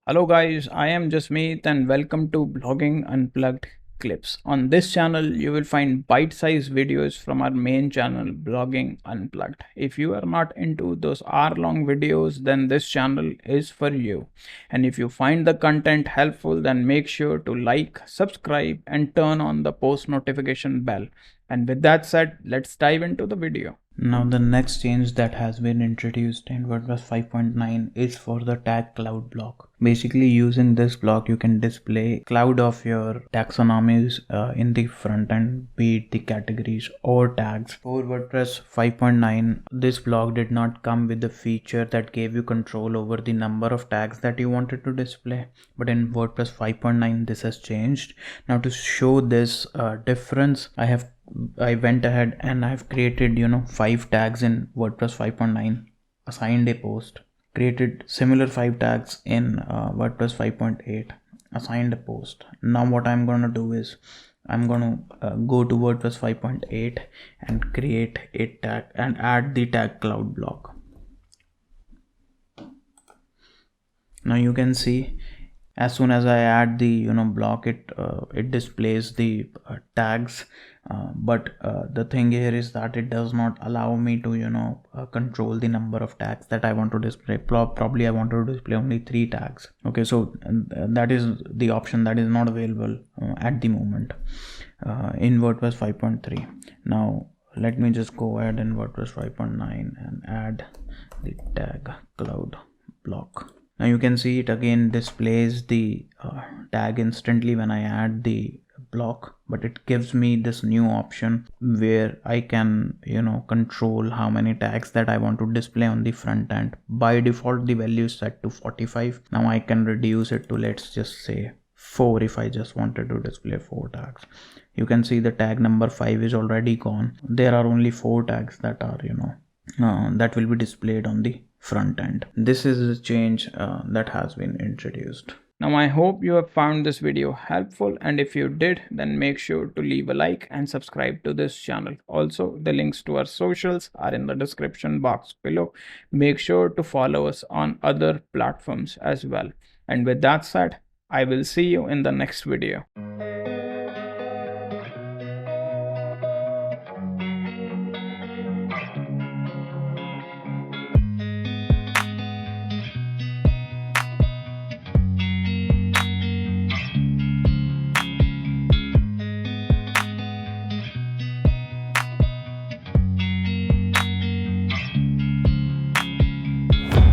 Hello guys, I am Jasmeet and welcome to Blogging Unplugged Clips. On this channel, you will find bite-sized videos from our main channel, Blogging Unplugged. If you are not into those hour-long videos, then this channel is for you. And if you find the content helpful, then make sure to like, subscribe, and turn on the post notification bell. And with that said, let's dive into the video. Now the next change that has been introduced in WordPress 5.9 is for the tag cloud block. Basically using this block you can display cloud of your taxonomies in the front end, be it the categories or tags. For WordPress 5.9 this block did not come with the feature that gave you control over the number of tags that you wanted to display, but in WordPress 5.9 this has changed. Now to show this difference, I went ahead and I've created 5 tags in WordPress 5.9, assigned a post, created similar 5 tags in WordPress 5.8, assigned a post. Now what I'm gonna do is I'm gonna go to WordPress 5.8 and create a tag and add the tag cloud block. Now you can see as soon as I add the block, it displays the tags, but the thing here is that it does not allow me to control the number of tags that I want to display. Probably I want to display only 3 tags. Okay, so that is the option that is not available at the moment in WordPress 5.3. now let me just go ahead in WordPress 5.9 and add the tag cloud block. Now you can see it again displays the tag instantly when I add the block, but it gives me this new option where I can control how many tags that I want to display on the front end. By default the value is set to 45. Now I can reduce it to, let's just say, 4 if I just wanted to display 4 tags. You can see the tag number 5 is already gone. There are only 4 tags that are that will be displayed on the front end. This is a change that has been introduced. Now I hope you have found this video helpful, and if you did, then make sure to leave a like and subscribe to this channel. Also, the links to our socials are in the description box below. Make sure to follow us on other platforms as well. And with that said, I will see you in the next video.